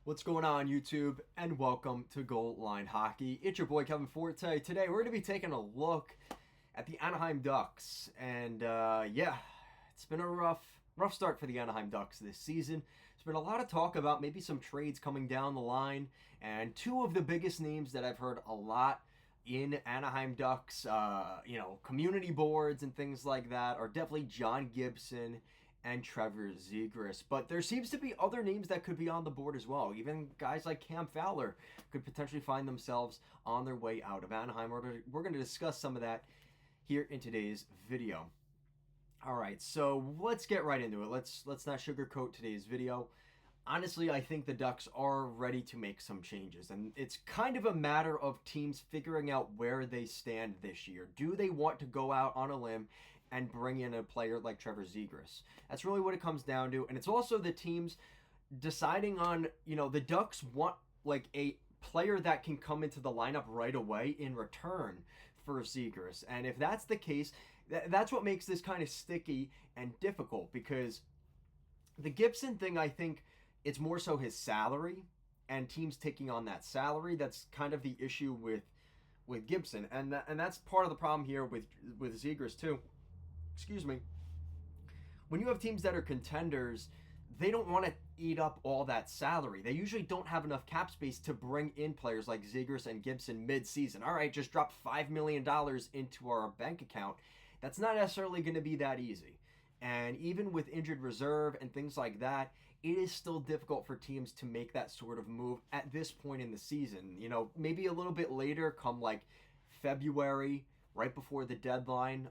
What's going on, YouTube? And welcome to Goal Line Hockey. It's your boy Kevin Forte. Today we're going to be taking a look at the Anaheim Ducks, and it's been a rough start for the Anaheim Ducks this season. There's been a lot of talk about maybe some trades coming down the line, and two of the biggest names that I've heard a lot in Anaheim Ducks, community boards and things like that are definitely John Gibson and Trevor Zegras. But there seems to be other names that could be on the board as well. Even guys like Cam Fowler could potentially find themselves on their way out of Anaheim. We're going to discuss some of that here in today's video. All right, so let's get right into it. Let's not sugarcoat today's video. Honestly, I think the Ducks are ready to make some changes, and it's kind of a matter of teams figuring out where they stand this year. Do they want to go out on a limb and bring in a player like Trevor Zegras? That's really what it comes down to, and it's also the teams deciding on, the Ducks want like a player that can come into the lineup right away in return for Zegras, and if that's the case, that's what makes this kind of sticky and difficult, because the Gibson thing, I think, it's more so his salary and teams taking on that salary. That's kind of the issue with Gibson, and that's part of the problem here with Zegras too. Excuse me. When you have teams that are contenders, they don't want to eat up all that salary. They usually don't have enough cap space to bring in players like Zegras and Gibson mid-season. All right, just drop $5 million into our bank account. That's not necessarily going to be that easy. And even with injured reserve and things like that, it is still difficult for teams to make that sort of move at this point in the season. Maybe a little bit later, come like February, right before the deadline,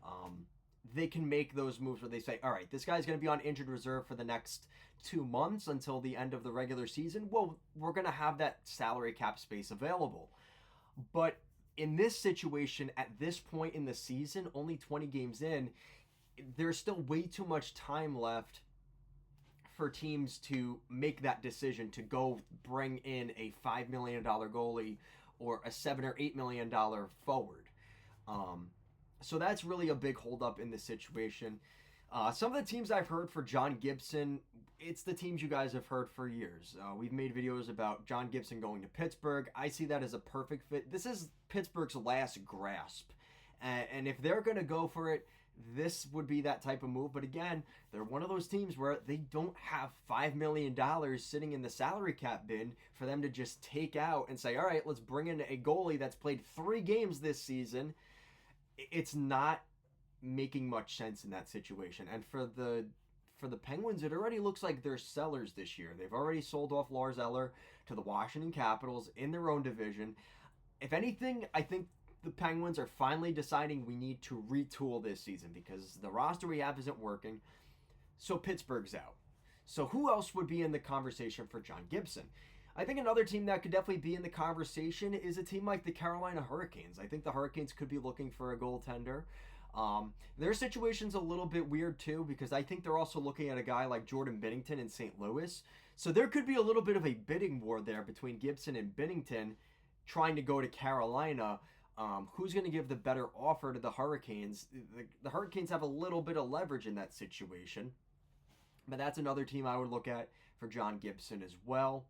they can make those moves where they say, all right, this guy's going to be on injured reserve for the next 2 months until the end of the regular season. Well, we're going to have that salary cap space available. But in this situation, at this point in the season, only 20 games in, there's still way too much time left for teams to make that decision to go bring in a $5 million goalie or a $7 or $8 million forward. So that's really a big holdup in this situation. Some of the teams I've heard for John Gibson, it's the teams you guys have heard for years. We've made videos about John Gibson going to Pittsburgh. I see that as a perfect fit. This is Pittsburgh's last grasp. And if they're going to go for it, this would be that type of move. But again, they're one of those teams where they don't have $5 million sitting in the salary cap bin for them to just take out and say, all right, let's bring in a goalie that's played 3 games this season. It's not making much sense in that situation. And for the Penguins, it already looks like they're sellers this year. They've already sold off Lars Eller to the Washington Capitals in their own division. If anything, I think the Penguins are finally deciding we need to retool this season because the roster we have isn't working. So Pittsburgh's out. So who else would be in the conversation for John Gibson? I think another team that could definitely be in the conversation is a team like the Carolina Hurricanes. I think the Hurricanes could be looking for a goaltender. Their situation's a little bit weird too because I think they're also looking at a guy like Jordan Binnington in St. Louis. So there could be a little bit of a bidding war there between Gibson and Binnington trying to go to Carolina. Who's going to give the better offer to the Hurricanes? The Hurricanes have a little bit of leverage in that situation. But that's another team I would look at for John Gibson as well.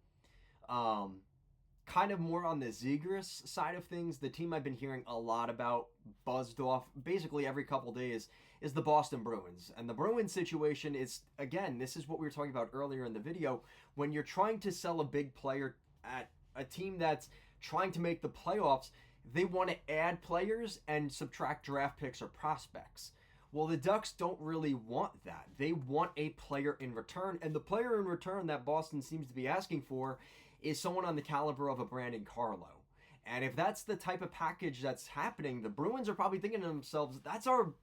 Kind of more on the Zegras side of things, the team I've been hearing a lot about, buzzed off basically every couple days, is the Boston Bruins. And the Bruins situation is, again, this is what we were talking about earlier in the video. When you're trying to sell a big player at a team that's trying to make the playoffs, they want to add players and subtract draft picks or prospects. Well, the Ducks don't really want that. They want a player in return, and the player in return that Boston seems to be asking for is someone on the caliber of a Brandon Carlo. And if that's the type of package that's happening, the Bruins are probably thinking to themselves,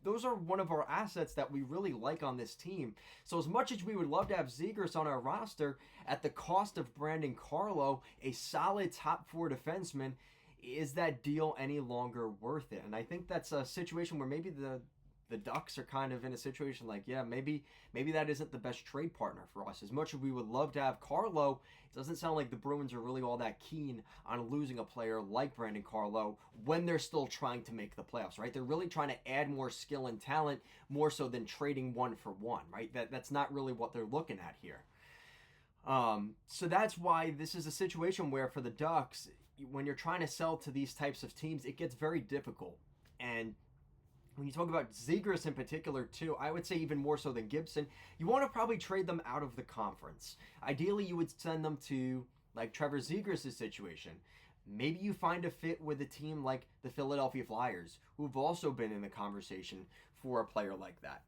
those are one of our assets that we really like on this team. So as much as we would love to have Zegras on our roster, at the cost of Brandon Carlo, a solid top 4 defenseman, is that deal any longer worth it? And I think that's a situation where maybe the Ducks are kind of in a situation like, yeah, maybe that isn't the best trade partner for us. As much as we would love to have Carlo, it doesn't sound like the Bruins are really all that keen on losing a player like Brandon Carlo when they're still trying to make the playoffs, right? They're really trying to add more skill and talent more so than trading one for one, right? That's not really what they're looking at here. So that's why this is a situation where for the Ducks, when you're trying to sell to these types of teams, it gets very difficult. And when you talk about Zegras in particular, too, I would say even more so than Gibson, you want to probably trade them out of the conference. Ideally, you would send them to like Trevor Zegras' situation. Maybe you find a fit with a team like the Philadelphia Flyers, who've also been in the conversation for a player like that.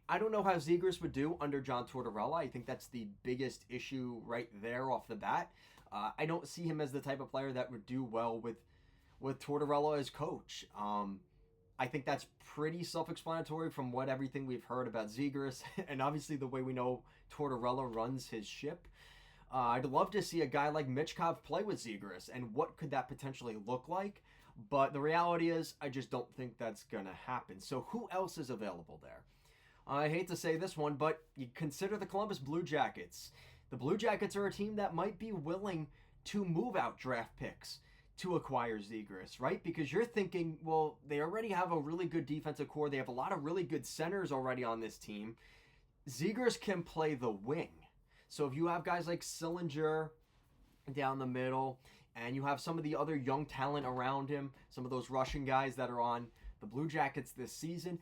I don't know how Zegras would do under John Tortorella. I think that's the biggest issue right there off the bat. I don't see him as the type of player that would do well with Tortorella as coach. I think that's pretty self-explanatory from what everything we've heard about Zegras, and obviously the way we know Tortorella runs his ship. I'd love to see a guy like Michkov play with Zegras, and what could that potentially look like? But the reality is, I just don't think that's going to happen. So who else is available there? I hate to say this one, but you consider the Columbus Blue Jackets. The Blue Jackets are a team that might be willing to move out draft picks to acquire Zegras, right? Because you're thinking, well, they already have a really good defensive core. They have a lot of really good centers already on this team. Zegras can play the wing. So if you have guys like Sillinger down the middle, and you have some of the other young talent around him, some of those Russian guys that are on the Blue Jackets this season,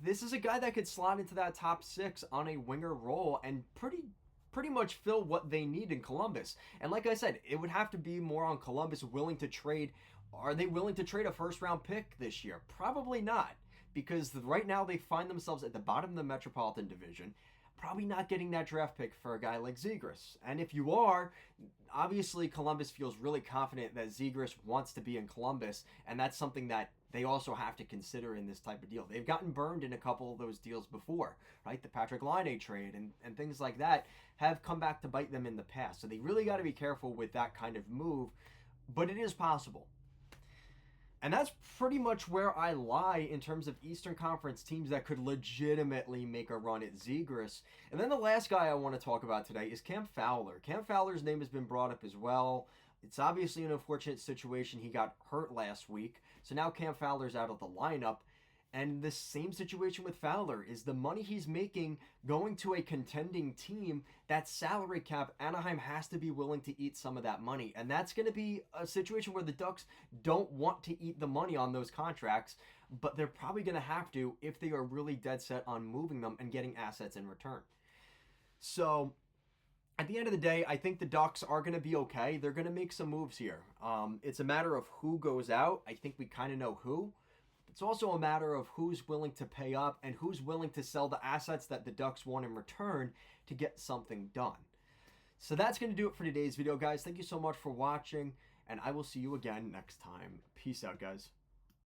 this is a guy that could slot into that top six on a winger role and pretty much fill what they need in Columbus. And like I said, it would have to be more on Columbus willing to trade. Are they willing to trade a first round pick this year? Probably not, because right now they find themselves at the bottom of the Metropolitan Division, probably not getting that draft pick for a guy like Zegras. And if you are, obviously Columbus feels really confident that Zegras wants to be in Columbus, and that's something that they also have to consider in this type of deal. They've gotten burned in a couple of those deals before, right? The Patrick Laine trade and things like that have come back to bite them in the past. So they really got to be careful with that kind of move, but it is possible. And that's pretty much where I lie in terms of Eastern Conference teams that could legitimately make a run at Zegras. And then the last guy I want to talk about today is Cam Fowler. Cam Fowler's name has been brought up as well. It's obviously an unfortunate situation. He got hurt last week. So now Cam Fowler's out of the lineup. And the same situation with Fowler is the money he's making going to a contending team, that salary cap, Anaheim has to be willing to eat some of that money. And that's going to be a situation where the Ducks don't want to eat the money on those contracts, but they're probably going to have to if they are really dead set on moving them and getting assets in return. So at the end of the day, I think the Ducks are going to be okay. They're going to make some moves here. It's a matter of who goes out. I think we kind of know who. It's also a matter of who's willing to pay up and who's willing to sell the assets that the Ducks want in return to get something done. So that's going to do it for today's video, guys. Thank you so much for watching, and I will see you again next time. Peace out, guys.